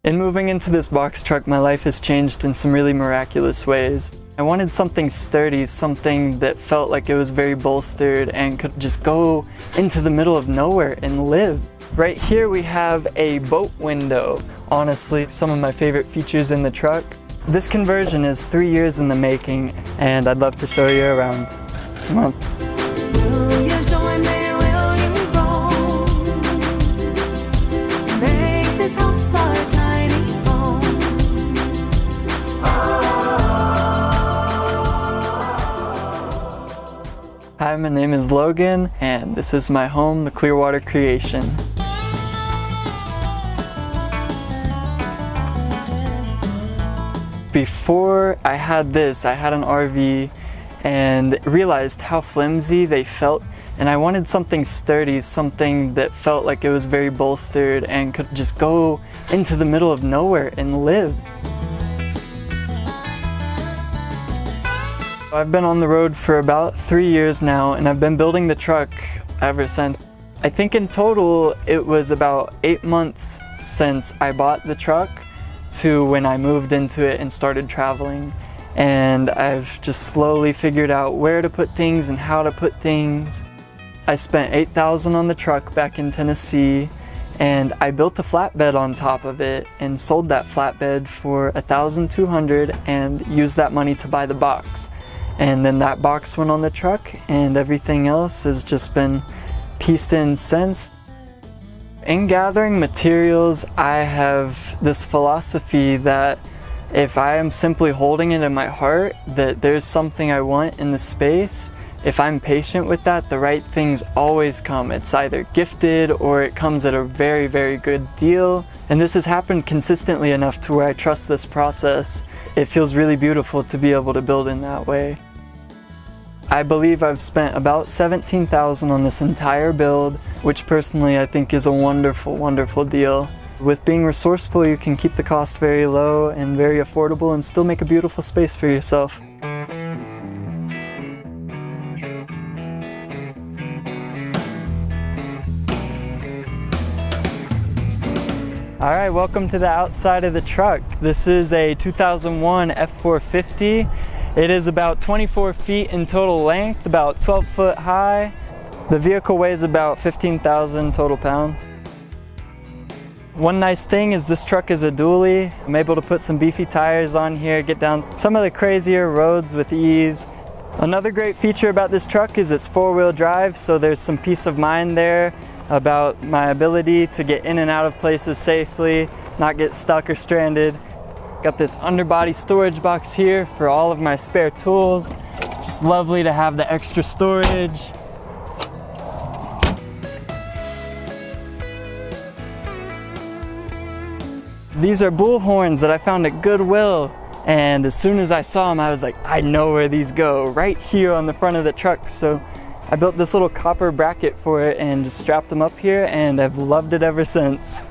In moving into this box truck, my life has changed in some really miraculous ways. I wanted something sturdy, something that felt like it was very bolstered and could just go into the middle of nowhere and live. Right here we have a boat window. Honestly, some of my favorite features in the truck. This conversion is 3 years in the making, and I'd love to show you around. Come on. Will you join me? Will you roll? Make this house our tiny home. Hi, my name is Logan, and this is my home, the Clearwater Creation. Before I had this, I had an RV and realized how flimsy they felt, and I wanted something sturdy, something that felt like it was very bolstered and could just go into the middle of nowhere and live. I've been on the road for about 3 years now, and I've been building the truck ever since. I think in total it was about 8 months since I bought the truck to when I moved into it and started traveling. And I've just slowly figured out where to put things and how to put things. I spent $8,000 on the truck back in Tennessee, and I built a flatbed on top of it and sold that flatbed for $1,200 and used that money to buy the box. And then that box went on the truck, and everything else has just been pieced in since. In gathering materials, I have this philosophy that if I am simply holding it in my heart, that there's something I want in the space. If I'm patient with that, the right things always come. It's either gifted or it comes at a very, very good deal. And this has happened consistently enough to where I trust this process. It feels really beautiful to be able to build in that way. I believe I've spent about $17,000 on this entire build, which personally I think is a wonderful, wonderful deal. With being resourceful, you can keep the cost very low and very affordable and still make a beautiful space for yourself. Alright, welcome to the outside of the truck. This is a 2001 F450. It is about 24 feet in total length, about 12 foot high. The vehicle weighs about 15,000 total pounds. One nice thing is this truck is a dually. I'm able to put some beefy tires on here, get down some of the crazier roads with ease. Another great feature about this truck is it's four-wheel drive, so there's some peace of mind there about my ability to get in and out of places safely, not get stuck or stranded. Got this underbody storage box here for all of my spare tools. Just lovely to have the extra storage. These are bull horns that I found at Goodwill, and as soon as I saw them, I was like, I know where these go, right here on the front of the truck. So I built this little copper bracket for it and just strapped them up here, and I've loved it ever since.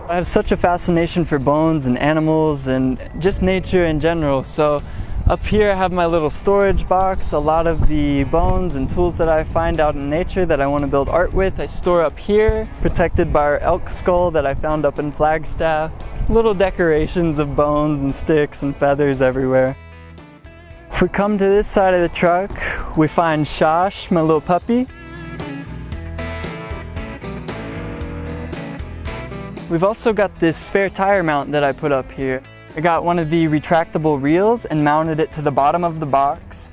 I have such a fascination for bones and animals and just nature in general. So up here I have my little storage box. A lot of the bones and tools that I find out in nature that I want to build art with, I store up here, protected by our elk skull that I found up in Flagstaff. Little decorations of bones and sticks and feathers everywhere. If we come to this side of the truck, we find Shosh, my little puppy. We've also got this spare tire mount that I put up here. I got one of the retractable reels and mounted it to the bottom of the box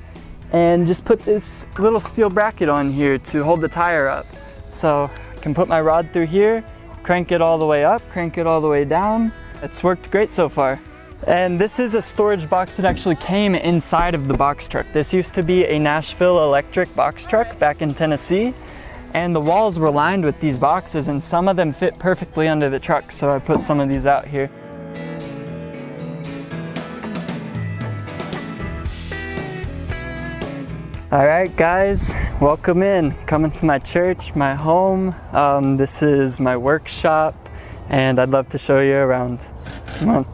and just put this little steel bracket on here to hold the tire up. So I can put my rod through here, crank it all the way up, crank it all the way down. It's worked great so far. And this is a storage box that actually came inside of the box truck. This used to be a Nashville electric box truck back in Tennessee. And the walls were lined with these boxes, and some of them fit perfectly under the truck, so I put some of these out here. Alright guys, welcome in. Coming to my church, my home. This is my workshop, and I'd love to show you around. Come on.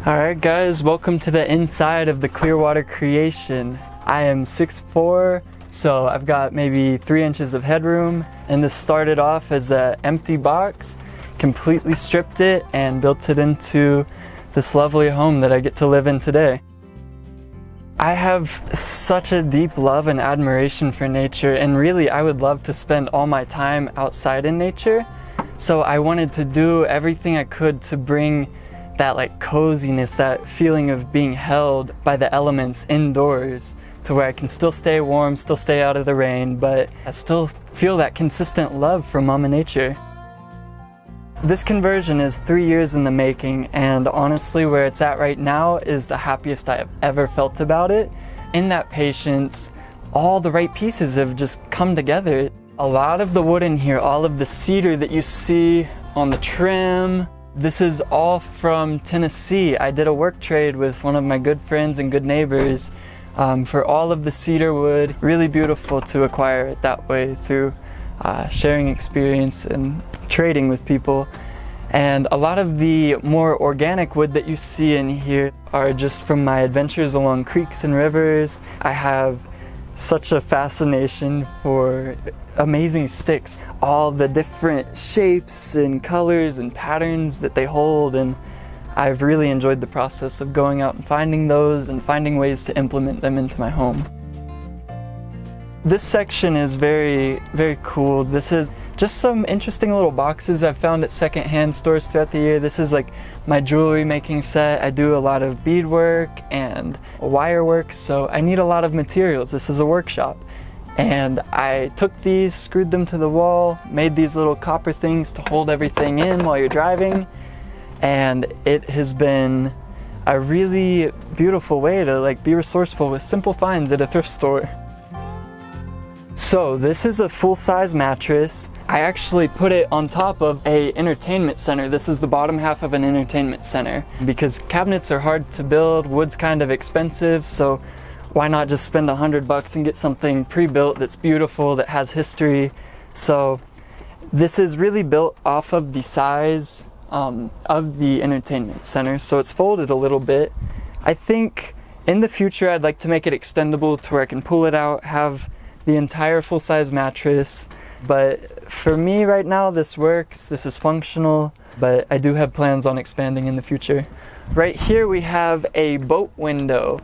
Alright guys, welcome to the inside of the Clearwater Creation. I am 6'4", so I've got maybe 3 inches of headroom, And this started off as an empty box, completely stripped it and built it into this lovely home that I get to live in today. I have such a deep love and admiration for nature, and really I would love to spend all my time outside in nature. So I wanted to do everything I could to bring that like coziness, that feeling of being held by the elements indoors, to where I can still stay warm, still stay out of the rain, but I still feel that consistent love from Mama Nature. This conversion is 3 years in the making, and honestly where it's at right now is the happiest I have ever felt about it. In that patience, all the right pieces have just come together. A lot of the wood in here, all of the cedar that you see on the trim, this is all from Tennessee. I did a work trade with one of my good friends and good neighbors for all of the cedar wood. Really beautiful to acquire it that way through sharing experience and trading with people. And a lot of the more organic wood that you see in here are just from my adventures along creeks and rivers. I have such a fascination for amazing sticks, all the different shapes and colors and patterns that they hold, and I've really enjoyed the process of going out and finding those and finding ways to implement them into my home. This section is very, very cool. This is just some interesting little boxes I've found at secondhand stores throughout the year. This is like my jewelry making set. I do a lot of beadwork and wire work, so I need a lot of materials. This is a workshop. And I took these, screwed them to the wall, made these little copper things to hold everything in while you're driving. And it has been a really beautiful way to like be resourceful with simple finds at a thrift store. So this is a full-size mattress. I actually put it on top of an entertainment center. This is the bottom half of an entertainment center. Because cabinets are hard to build, wood's kind of expensive, so why not just spend $100 and get something pre-built that's beautiful, that has history. So this is really built off of the size of the entertainment center, so it's folded a little bit. I think in the future I'd like to make it extendable to where I can pull it out, have the entire full-size mattress, but for me right now this works, this is functional, but I do have plans on expanding in the future. Right here we have a boat window.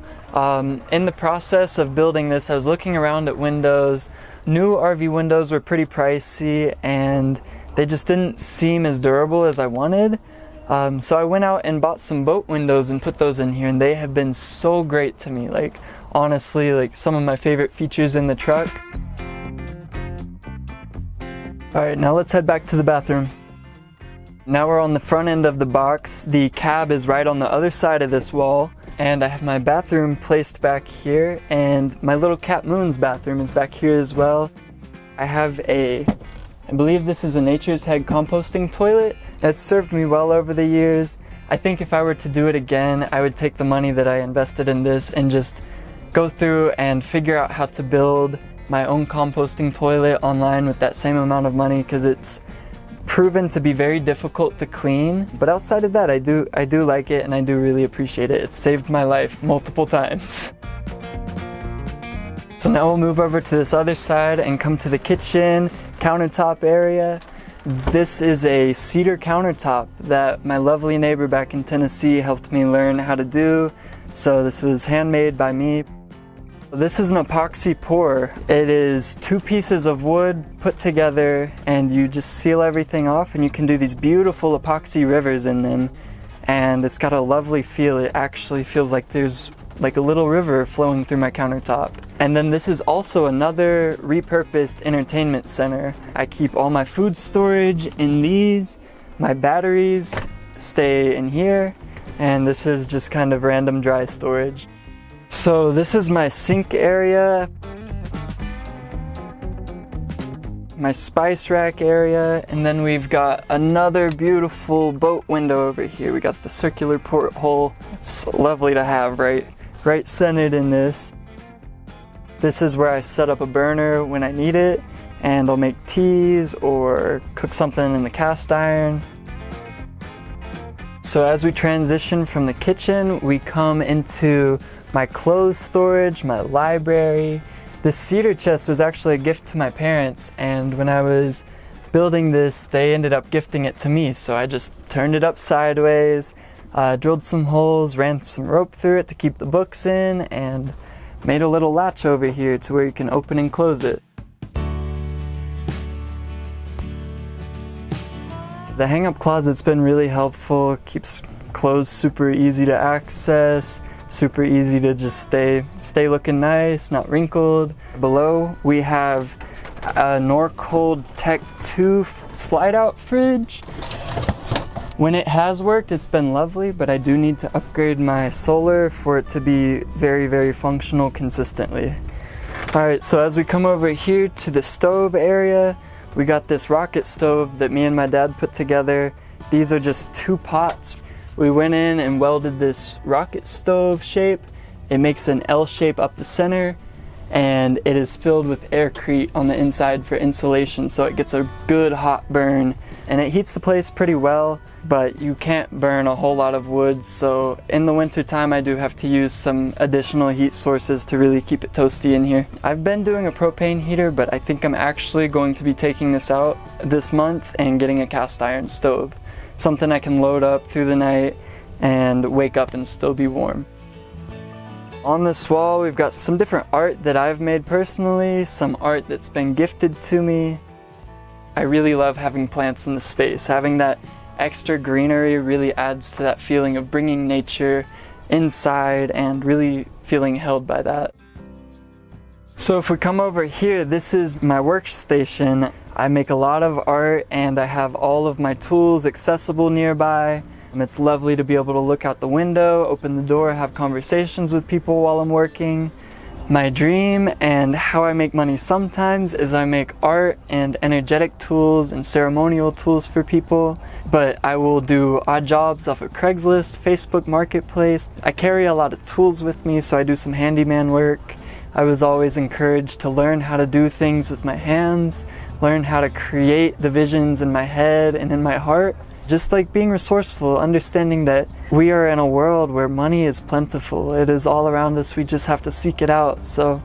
In the process of building this, I was looking around at windows. New RV windows were pretty pricey and they just didn't seem as durable as I wanted. So I went out and bought some boat windows and put those in here, and they have been so great to me. Like, honestly, like some of my favorite features in the truck. All right, now let's head back to the bathroom. Now we're on the front end of the box. The cab is right on the other side of this wall, and I have my bathroom placed back here, and my little cat Moon's bathroom is back here as well. I have I believe this is a Nature's Head composting toilet. It's served me well over the years. I think if I were to do it again, I would take the money that I invested in this and just go through and figure out how to build my own composting toilet online with that same amount of money, because it's proven to be very difficult to clean. But outside of that, I do like it, and I do really appreciate it. It's saved my life multiple times. So now we'll move over to this other side and come to the kitchen countertop area. This is a cedar countertop that my lovely neighbor back in Tennessee helped me learn how to do. So this was handmade by me. This is an epoxy pour. It is 2 pieces of wood put together, and you just seal everything off, and you can do these beautiful epoxy rivers in them. And it's got a lovely feel. It actually feels like there's like a little river flowing through my countertop. And then this is also another repurposed entertainment center. I keep all my food storage in these. My batteries stay in here, and this is just kind of random dry storage. So this is my sink area, my spice rack area, and then we've got another beautiful boat window over here. We got the circular porthole. It's lovely to have right centered in this. This is where I set up a burner when I need it, and I'll make teas or cook something in the cast iron. So as we transition from the kitchen, we come into my clothes storage, my library, This cedar chest was actually a gift to my parents, and when I was building this, they ended up gifting it to me, so I just turned it up sideways, drilled some holes, ran some rope through it to keep the books in, and made a little latch over here to where you can open and close it. The hang-up closet's been really helpful, keeps clothes super easy to access, super easy to just stay looking nice, not wrinkled. Below we have a Norcold Tech 2 slide-out fridge. When it has worked, it's been lovely, but I do need to upgrade my solar for it to be very, very functional consistently. Alright, so as we come over here to the stove area, we got this rocket stove that me and my dad put together. These are just 2 pots. We went in and welded this rocket stove shape. It makes an L shape up the center, and it is filled with aircrete on the inside for insulation, so it gets a good hot burn, and it heats the place pretty well, but you can't burn a whole lot of wood, so in the winter time I do have to use some additional heat sources to really keep it toasty in here. I've been doing a propane heater, but I think I'm actually going to be taking this out this month and getting a cast iron stove. Something I can load up through the night and wake up and still be warm. On this wall we've got some different art that I've made personally, some art that's been gifted to me. I really love having plants in the space. Having that extra greenery really adds to that feeling of bringing nature inside and really feeling held by that. So if we come over here, this is my workstation. I make a lot of art and I have all of my tools accessible nearby. It's lovely to be able to look out the window, open the door, have conversations with people while I'm working. My dream and how I make money sometimes is I make art and energetic tools and ceremonial tools for people, but I will do odd jobs off of Craigslist, Facebook Marketplace. I carry a lot of tools with me, so I do some handyman work. I was always encouraged to learn how to do things with my hands, learn how to create the visions in my head and in my heart. Just like being resourceful, understanding that we are in a world where money is plentiful. It is all around us, we just have to seek it out. So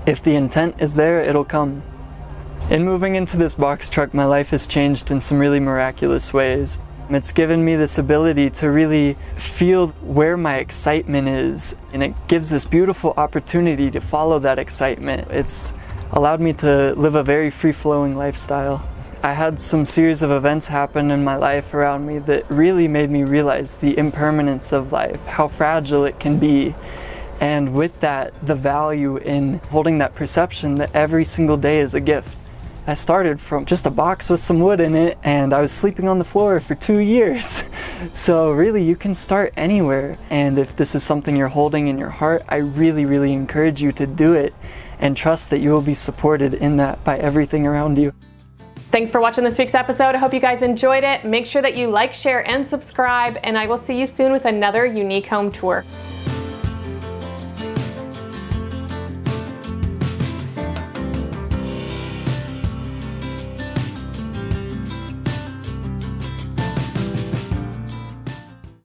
if the intent is there, it'll come. In moving into this box truck, my life has changed in some really miraculous ways. It's given me this ability to really feel where my excitement is, and it gives this beautiful opportunity to follow that excitement. It's allowed me to live a very free-flowing lifestyle. I had some series of events happen in my life around me that really made me realize the impermanence of life, how fragile it can be, and with that, the value in holding that perception that every single day is a gift. I started from just a box with some wood in it, and I was sleeping on the floor for 2 years. So really, you can start anywhere, and if this is something you're holding in your heart, I really, really encourage you to do it, and trust that you will be supported in that by everything around you. Thanks for watching this week's episode. I hope you guys enjoyed it. Make sure that you like, share, and subscribe, and I will see you soon with another unique home tour.